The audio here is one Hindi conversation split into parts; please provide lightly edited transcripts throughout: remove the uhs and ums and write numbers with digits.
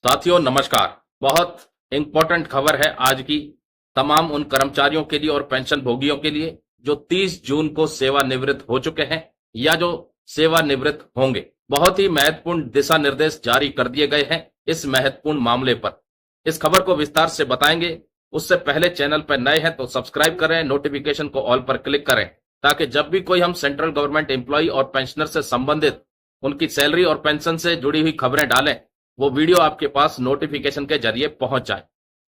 साथियों नमस्कार। बहुत इंपॉर्टेंट खबर है आज की तमाम उन कर्मचारियों के लिए और पेंशन भोगियों के लिए जो 30 जून को सेवानिवृत्त हो चुके हैं या जो सेवानिवृत्त होंगे। बहुत ही महत्वपूर्ण दिशा निर्देश जारी कर दिए गए हैं इस महत्वपूर्ण मामले पर। इस खबर को विस्तार से बताएंगे। उससे पहले चैनल पर नए हैं तो सब्सक्राइब करें, नोटिफिकेशन को ऑल पर क्लिक करें ताकि जब भी कोई हम सेंट्रल गवर्नमेंट एम्प्लॉय और पेंशनर से संबंधित उनकी सैलरी और पेंशन से जुड़ी हुई खबरें डालें वो वीडियो आपके पास नोटिफिकेशन के जरिए पहुंच जाए।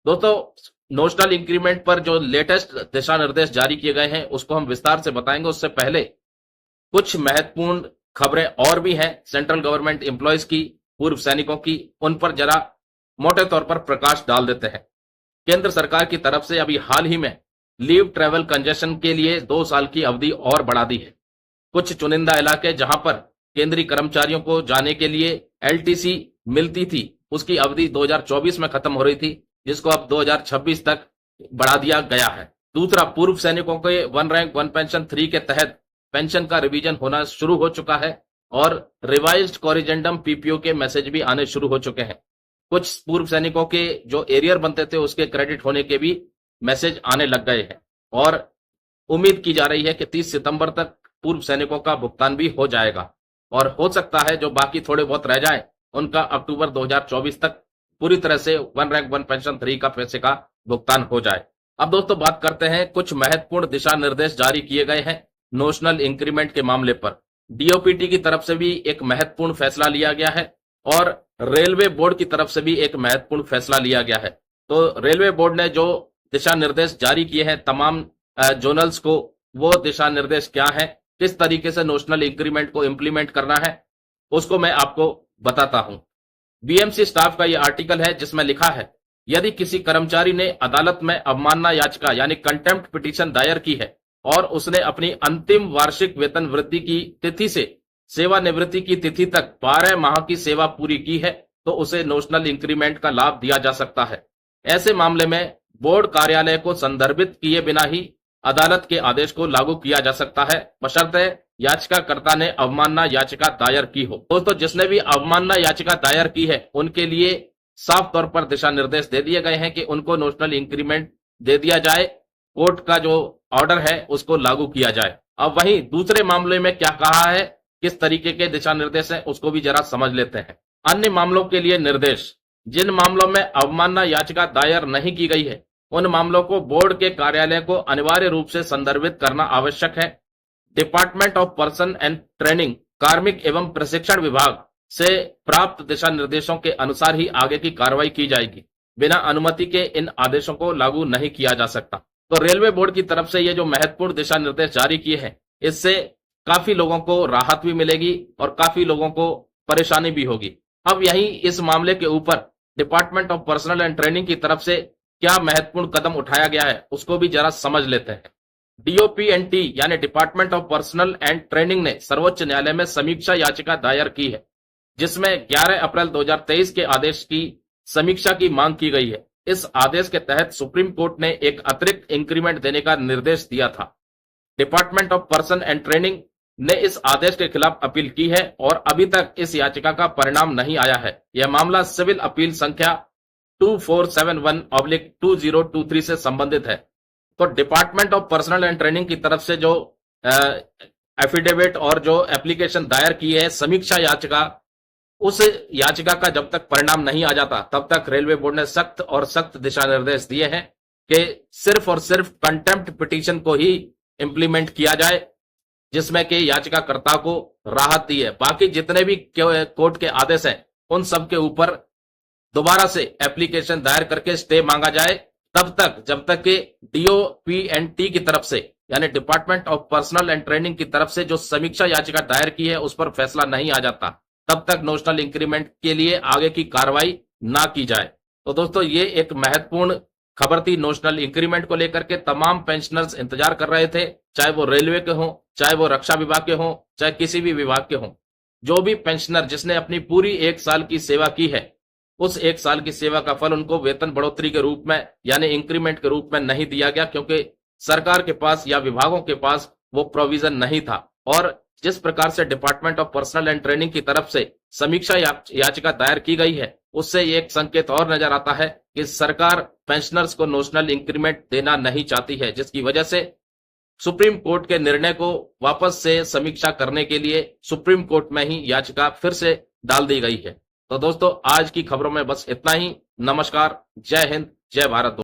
दोस्तों, नोशनल इंक्रीमेंट पर जो लेटेस्ट दिशा निर्देश जारी किए गए हैं उसको हम विस्तार से बताएंगे। उससे पहले कुछ महत्वपूर्ण खबरें और भी हैं सेंट्रल गवर्नमेंट एम्प्लॉयज की, पूर्व सैनिकों की, उन पर जरा मोटे तौर पर प्रकाश डाल देते हैं। केंद्र सरकार की तरफ से अभी हाल ही में लीव ट्रेवल कंजेशन के लिए 2 साल की अवधि और बढ़ा दी है। कुछ चुनिंदा इलाके जहां पर केंद्रीय कर्मचारियों को जाने के लिए एलटीसी मिलती थी उसकी अवधि 2024 में खत्म हो रही थी, जिसको अब 2026 तक बढ़ा दिया गया है। दूसरा, पूर्व सैनिकों के 1 रैंक 1 पेंशन 3 के तहत पेंशन का रिवीजन होना शुरू हो चुका है और रिवाइज्ड कॉरिजेंडम पीपीओ के मैसेज भी आने शुरू हो चुके हैं। कुछ पूर्व सैनिकों के जो एरियर बनते थे उसके क्रेडिट होने के भी मैसेज आने लग गए हैं और उम्मीद की जा रही है कि 30 सितंबर तक पूर्व सैनिकों का भुगतान भी हो जाएगा और हो सकता है जो बाकी थोड़े बहुत रह जाए उनका अक्टूबर 2024 तक पूरी तरह से 1 रैंक 1 पेंशन 3 का पैसे का भुगतान हो जाए। अब दोस्तों बात करते हैं, कुछ महत्वपूर्ण दिशा निर्देश जारी किए गए हैं नोशनल इंक्रीमेंट के मामले पर। डीओपीटी की तरफ से भी एक महत्वपूर्ण फैसला लिया गया है और रेलवे बोर्ड की तरफ से भी एक महत्वपूर्ण फैसला लिया गया है। तो रेलवे बोर्ड ने जो दिशा निर्देश जारी किए हैं तमाम जोनल्स को, वो दिशा निर्देश क्या है, किस तरीके से नोशनल इंक्रीमेंट को इंप्लीमेंट करना है, उसको मैं आपको बताता हूं। बीएमसी स्टाफ का यह आर्टिकल है जिसमें लिखा है, यदि किसी कर्मचारी ने अदालत में अवमानना याचिका यानी कंटेम्प्ट पिटीशन दायर की है और उसने अपनी अंतिम वार्षिक वेतन वृद्धि की तिथि से सेवानिवृत्ति की तिथि तक 12 माह की सेवा पूरी की है तो उसे नोशनल इंक्रीमेंट का लाभ दिया जा सकता है। ऐसे मामले में बोर्ड कार्यालय को संदर्भित किए बिना ही अदालत के आदेश को लागू किया जा सकता है, बशर्ते याचिकाकर्ता ने अवमानना याचिका दायर की हो। दोस्तों, जिसने भी अवमानना याचिका दायर की है उनके लिए साफ तौर पर दिशा निर्देश दे दिए गए हैं कि उनको नोशनल इंक्रीमेंट दे दिया जाए, कोर्ट का जो ऑर्डर है उसको लागू किया जाए। अब वहीं दूसरे मामले में क्या कहा है, किस तरीके के दिशा निर्देश है उसको भी जरा समझ लेते हैं। अन्य मामलों के लिए निर्देश, जिन मामलों में अवमानना याचिका दायर नहीं की गई है उन मामलों को बोर्ड के कार्यालय को अनिवार्य रूप से संदर्भित करना आवश्यक है। Department of person and training, कार्मिक एवं प्रशिक्षण विभाग से प्राप्त दिशा निर्देशों के अनुसार ही आगे की कार्रवाई की जाएगी। बिना अनुमति के इन आदेशों को लागू नहीं किया जा सकता। तो रेलवे बोर्ड की तरफ से ये जो महत्वपूर्ण दिशा निर्देश जारी किए हैं इससे काफी लोगों को राहत भी मिलेगी और काफी लोगों को परेशानी भी होगी। अब यही इस मामले के ऊपर department of personal and training की तरफ से क्या महत्वपूर्ण कदम उठाया गया है उसको भी जरा समझ लेते हैं। डीओपीएनटी यानी department of personal and training ने सर्वोच्च न्यायालय में समीक्षा याचिका दायर की है जिसमें 11 अप्रैल 2023 के आदेश की समीक्षा की मांग की गई है। इस आदेश के तहत सुप्रीम कोर्ट ने एक अतिरिक्त इंक्रीमेंट देने का निर्देश दिया था। Department of person and training ने इस आदेश के खिलाफ अपील की है और अभी तक इस याचिका का परिणाम नहीं आया है। यह मामला सिविल अपील संख्या 2471/2023 से संबंधित है। तो department of personal and training की तरफ से जो एफिडेविट और जो एप्लीकेशन दायर की है समीक्षा याचिका, उस याचिका का जब तक परिणाम नहीं आ जाता तब तक रेलवे बोर्ड ने सख्त और सख्त दिशा निर्देश दिए हैं कि सिर्फ और सिर्फ कंटेम्प्ट पिटीशन को ही इंप्लीमेंट किया जाए जिसमें कि याचिकाकर्ता को राहत दी है। बाकी जितने भी कोर्ट के आदेश हैं उन सब के ऊपर दोबारा से एप्लीकेशन दायर करके स्टे मांगा जाए तब तक जब तक कि डीओपीएनटी की तरफ से यानी department of personal and training की तरफ से जो समीक्षा याचिका दायर की है उस पर फैसला नहीं आ जाता तब तक नोशनल इंक्रीमेंट के लिए आगे की कार्रवाई ना की जाए। तो दोस्तों, ये एक महत्वपूर्ण खबर थी नोशनल इंक्रीमेंट को लेकर के। तमाम पेंशनर्स इंतजार कर रहे थे, चाहे वो रेलवे के हों, चाहे वो रक्षा विभाग के हों, चाहे किसी भी विभाग के हों। जो भी पेंशनर जिसने अपनी पूरी 1 साल की सेवा की है उस 1 साल की सेवा का फल उनको वेतन बढ़ोतरी के रूप में यानी इंक्रीमेंट के रूप में नहीं दिया गया क्योंकि सरकार के पास या विभागों के पास वो प्रोविजन नहीं था। और जिस प्रकार से department of personal and training की तरफ से समीक्षा याचिका दायर की गई है, उससे एक संकेत और नजर आता है कि सरकार पेंशनर्स को नोशनल इंक्रीमेंट देना नहीं चाहती है, जिसकी वजह से सुप्रीम कोर्ट के निर्णय को वापस से समीक्षा करने के लिए सुप्रीम कोर्ट में ही याचिका फिर से डाल दी गई है। तो दोस्तों, आज की खबरों में बस इतना ही। नमस्कार, जय हिंद, जय भारत।